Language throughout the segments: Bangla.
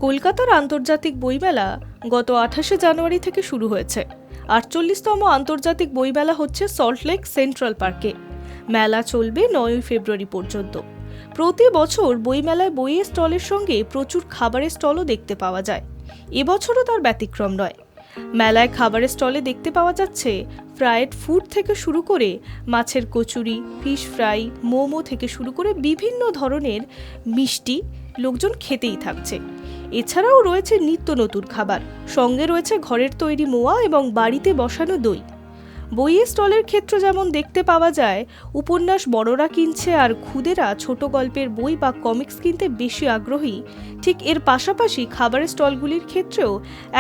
কলকাতার আন্তর্জাতিক বইমেলা গত 28শে জানুয়ারি থেকে শুরু হয়েছে। 48তম আন্তর্জাতিক বইমেলা হচ্ছে সল্টলেক সেন্ট্রাল পার্কে। মেলা চলবে 9 ফেব্রুয়ারি পর্যন্ত। প্রতি বছর বইমেলায় বইয়ের স্টলের সঙ্গে প্রচুর খাবারের স্টলও দেখতে পাওয়া যায়। এবছরও তার ব্যতিক্রম নয়। মেলায় খাবারের স্টলে দেখতে পাওয়া যাচ্ছে ফ্রাইড ফুড থেকে শুরু করে মাছের কচুরি, ফিশ ফ্রাই, মোমো থেকে শুরু করে বিভিন্ন ধরনের মিষ্টি লোকজন খেতেই থাকছে। এছাড়াও রয়েছে নিত্য নতুন খাবার, সঙ্গে রয়েছে ঘরের তৈরি মোয়া এবং বাড়িতে বসানো দই। বইয়ের স্টলের ক্ষেত্র যেমন দেখতে পাওয়া যায়, উপন্যাস বড়রা কিনছে আর খুদেরা ছোট গল্পের বই বা কমিক্স কিনতে বেশি আগ্রহী, ঠিক এর পাশাপাশি খাবারের স্টলগুলির ক্ষেত্রেও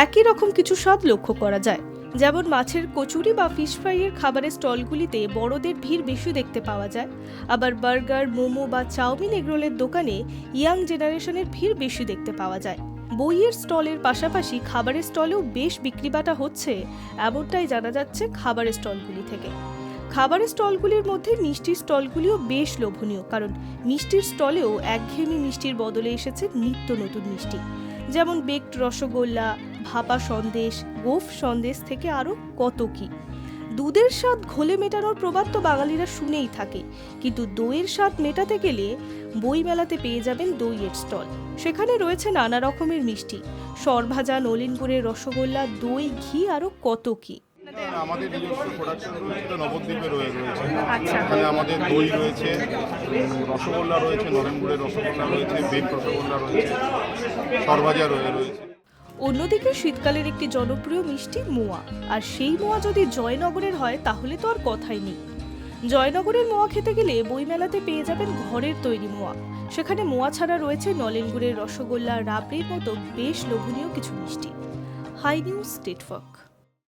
একই রকম কিছু স্বাদ লক্ষ্য করা যায়। যেমন মাছের কচুরি বা ফিশ ফ্রাইয়ের খাবারের স্টলগুলিতে বড়দের ভিড় বেশি দেখতে পাওয়া যায়, আবার বার্গার, মোমো বা চাউমিন এগরোলের দোকানে ইয়াং জেনারেশনের ভিড় বেশি দেখতে পাওয়া যায়। বইয়ের স্টলের পাশাপাশি খাবারের স্টলেও বেশ বিক্রিবাটা হচ্ছে, এমনটাই জানা যাচ্ছে খাবারের স্টলগুলি থেকে। খাবারের স্টলগুলির মধ্যে মিষ্টির স্টলগুলিও বেশ লোভনীয়, কারণ মিষ্টির স্টলেও একঘেয়েমি মিষ্টির বদলে এসেছে নিত্য নতুন মিষ্টি, যেমন বেকড রসগোল্লা, ভাপা সন্দেশ, গোফ সন্দেশ থেকে আরও কত কি। দুধের স্বাদ ঘোলে মেটানোর প্রবাদ তো বাঙালিরা শুনেই থাকে, কিন্তু দইয়ের স্বাদ মেটাতে গেলে বইমেলাতে পেয়ে যাবেন দইয়ের স্টল। সেখানে রয়েছে নানা রকমের মিষ্টি, সরভাজা, নলেন গুড়ের রসগোল্লা, দই, ঘি, আরও কত কি। আমাদের নিজস্ব প্রোডাকশন নবদ্বীপে রয়েছে। এখানে আমাদের দই রয়েছে, রসগোল্লা রয়েছে, নলেন গুড়ের রসগোল্লা রয়েছে, বেক রসগোল্লা রয়েছে, সরভাজা রয়েছে। অন্যদিকে শীতকালের একটি জনপ্রিয় মিষ্টি মোয়া, আর সেই মোয়া যদি জয়নগরের হয় তাহলে তো আর কথাই নেই। জয়নগরের মোয়া খেতে গেলে বইমেলাতে পেয়ে যাবেন ঘরের তৈরি মোয়া। সেখানে মোয়া ছাড়া রয়েছে নলেন গুড়ের রসগোল্লা, রাবড়ির মতো বেশ লোভনীয় কিছু মিষ্টি। হাই নিউজ, স্টেট ফক।